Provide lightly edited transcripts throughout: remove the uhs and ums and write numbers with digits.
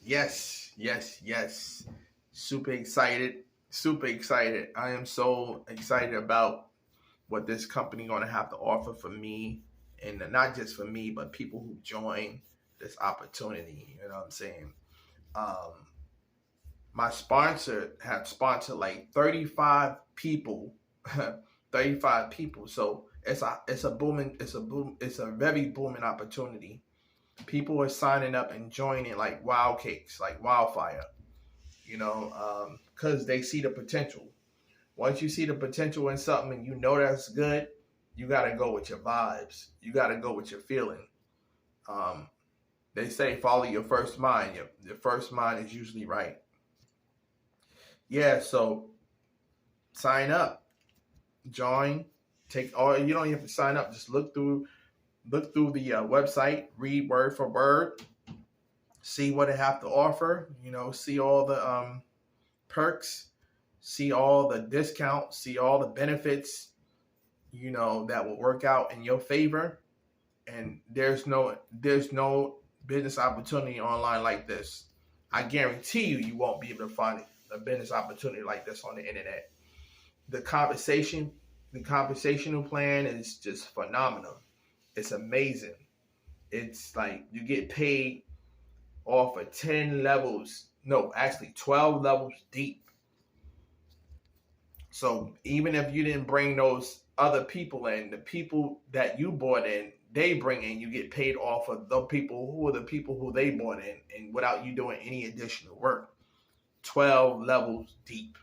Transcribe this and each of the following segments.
Yes, yes, yes. Super excited. Super excited. I am so excited about what this company going to have to offer for me, and not just for me, but people who join this opportunity. You know what I'm saying? Um, my sponsor had sponsored like 35 people, 35 people. So it's a very booming opportunity. People are signing up and joining like wild cakes, like wildfire. Because they see the potential. Once you see the potential in something and you know that's good, you got to go with your vibes. You got to go with your feeling. Um, they say follow your first mind. Your first mind is usually right. Yeah, so sign up, join, take all. You don't even have to sign up. Just look through the website, read word for word, see what they have to offer. See all the perks, see all the discounts, see all the benefits, that will work out in your favor. And there's no business opportunity online like this. I guarantee you won't be able to find a business opportunity like this on the internet. The compensation, the compensational plan is just phenomenal. It's amazing. It's like you get paid off of 10 levels, no, actually 12 levels deep. So even if you didn't bring those other people in, the people that you brought in, they bring in, you get paid off of the people who are the people who they brought in, and without you doing any additional work. 12 levels deep.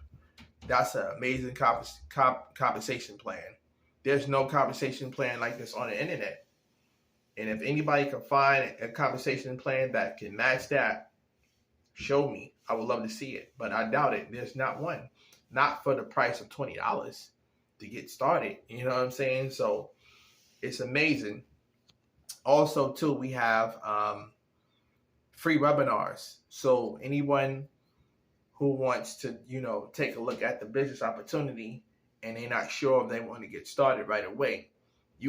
That's an amazing compensation plan. There's no compensation plan like this on the internet. And if anybody can find a compensation plan that can match that, show me. I would love to see it, but I doubt it. There's not one. Not for the price of $20 to get started. You know what I'm saying? So it's amazing. Also, too, we have free webinars. So anyone who wants to, take a look at the business opportunity and they're not sure if they want to get started right away,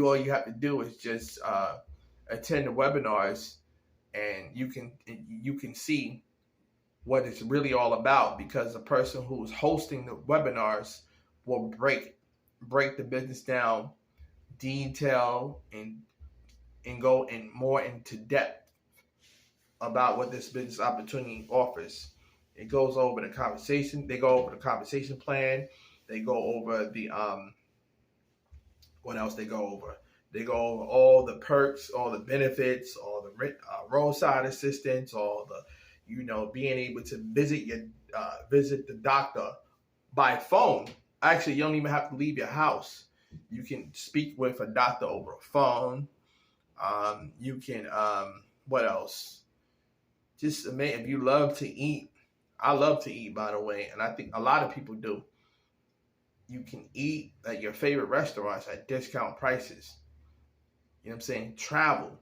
all you have to do is just attend the webinars, and you can see what it's really all about, because the person who's hosting the webinars will break the business down, detail, and go in more into depth about what this business opportunity offers. It goes over the conversation. They go over the compensation plan. They go over the what else they go over? They go over all the perks, all the benefits, all the roadside assistance, all the being able to visit the doctor by phone. Actually, you don't even have to leave your house. You can speak with a doctor over a phone. You can what else? Just man, if you love to eat, I love to eat, by the way, and I think a lot of people do. You can eat at your favorite restaurants at discount prices. You know what I'm saying? Travel.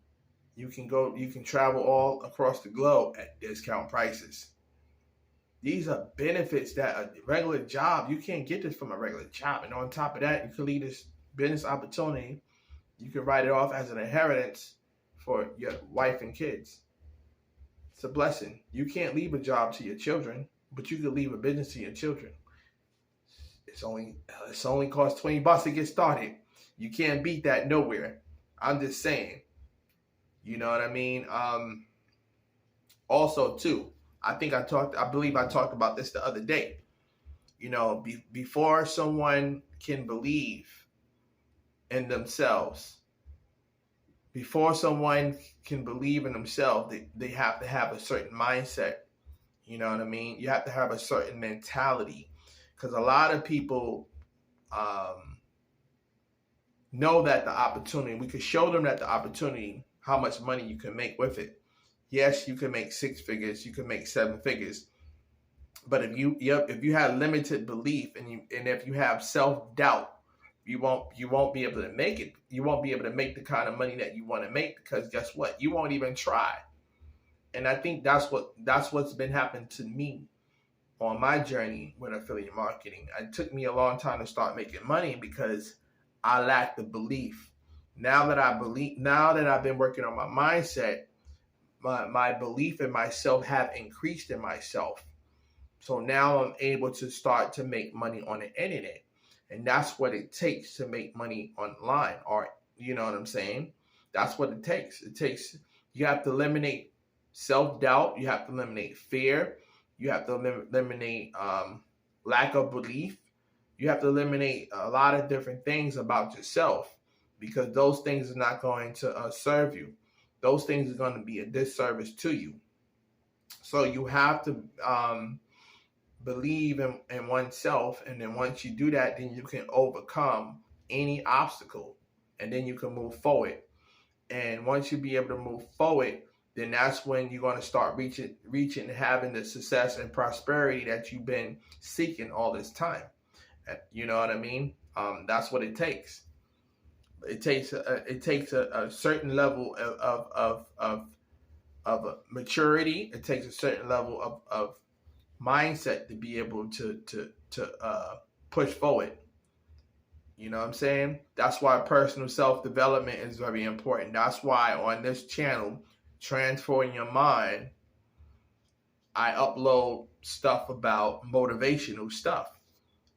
You can travel all across the globe at discount prices. These are benefits that a regular job, you can't get this from a regular job. And on top of that, you can leave this business opportunity. You can write it off as an inheritance for your wife and kids. It's a blessing. You can't leave a job to your children, but you can leave a business to your children. It's only cost $20 to get started. You can't beat that nowhere. I'm just saying. You know what I mean? Also, too, I believe I talked about this the other day. Before someone can believe in themselves, before someone can believe in themselves, they have to have a certain mindset. You know what I mean? You have to have a certain mentality, because a lot of people know that the opportunity, we could show them that the opportunity, how much money you can make with it. Yes, you can make six figures, you can make seven figures. But if you have limited belief, and if you have self doubt, you won't be able to make it. You won't be able to make the kind of money that you want to make, because guess what? You won't even try. And I think that's what's been happening to me on my journey with affiliate marketing. It took me a long time to start making money because I lacked the belief. Now that I've been working on my mindset, my belief in myself have increased in myself. So now I'm able to start to make money on the internet. And that's what it takes to make money online. Or, you know what I'm saying? That's what it takes. You have to eliminate self-doubt. You have to eliminate fear. You have to eliminate lack of belief. You have to eliminate a lot of different things about yourself, because those things are not going to serve you. Those things are going to be a disservice to you. So you have to believe in oneself, and then once you do that, then you can overcome any obstacle, and then you can move forward. And once you be able to move forward, then that's when you're going to start reaching and having the success and prosperity that you've been seeking all this time. You know what I mean? That's what it takes. It takes a certain level of maturity. It takes a certain level of mindset to be able to push forward. You know what I'm saying? That's why personal self-development is very important. That's why on this channel, Transforming Your Mind, I upload stuff about motivational stuff.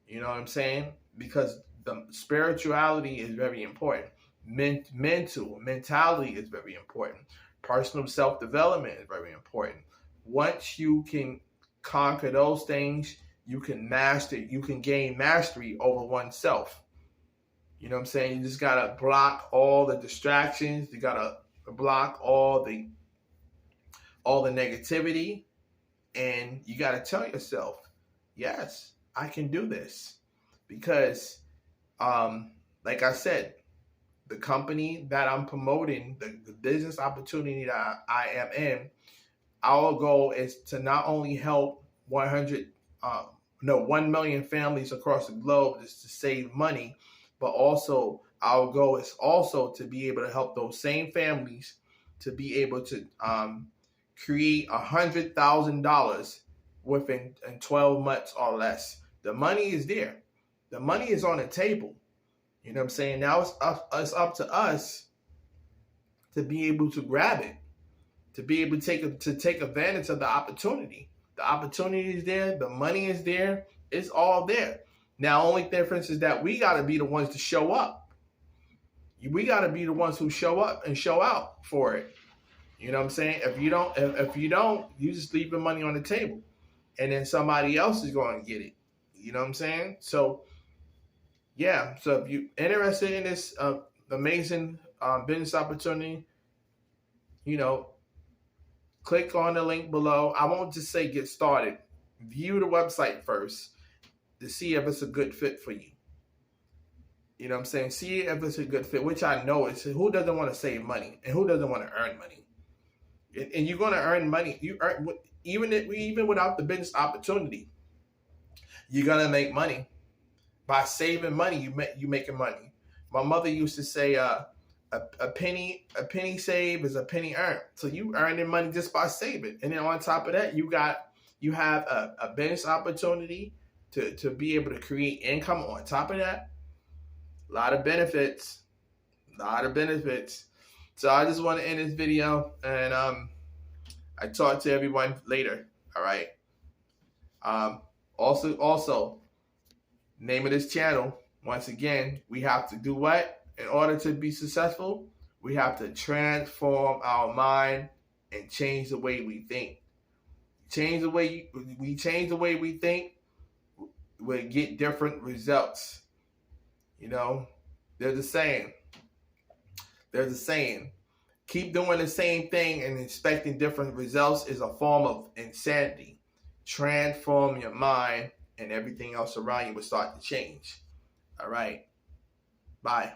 You know what I'm saying? Because the spirituality is very important. Mentality is very important. Personal self-development is very important. Once you can conquer those things, you can gain mastery over oneself. You know what I'm saying? You just gotta block all the distractions. You gotta block all the negativity, and you gotta tell yourself, yes, I can do this. Because like I said, the company that I'm promoting, the business opportunity that I am in, our goal is to not only help 1 million families across the globe just to save money, but also our goal is also to be able to help those same families to be able to create $100,000 within 12 months or less. The money is there. The money is on the table. You know what I'm saying? Now it's up to us to be able to grab it, to be able to take advantage of the opportunity. The opportunity is there. The money is there. It's all there. Now, only difference is that we got to be the ones to show up. We got to be the ones who show up and show out for it. You know what I'm saying? If you don't, you just leave the money on the table, and then somebody else is going to get it. You know what I'm saying? So, yeah. So if you're interested in this amazing business opportunity, you know, click on the link below. I won't just say get started. View the website first to see if it's a good fit for you. You know what I'm saying? See if it's a good fit, which I know it's. Who doesn't want to save money, and who doesn't want to earn money? And you're going to earn money. You earn even without the business opportunity. You're going to make money. By saving money, you making money. My mother used to say, a penny saved is a penny earned. So you earning money just by saving. And then on top of that, you have a business opportunity to be able to create income on top of that. A lot of benefits. So I just want to end this video, and I talk to everyone later. All right. Also, name of this channel, once again, we have to do what? In order to be successful, we have to transform our mind and change the way we think. Change the way we think, we'll get different results. You know, there's a saying. Keep doing the same thing and expecting different results is a form of insanity. Transform your mind, and everything else around you will start to change. All right. Bye.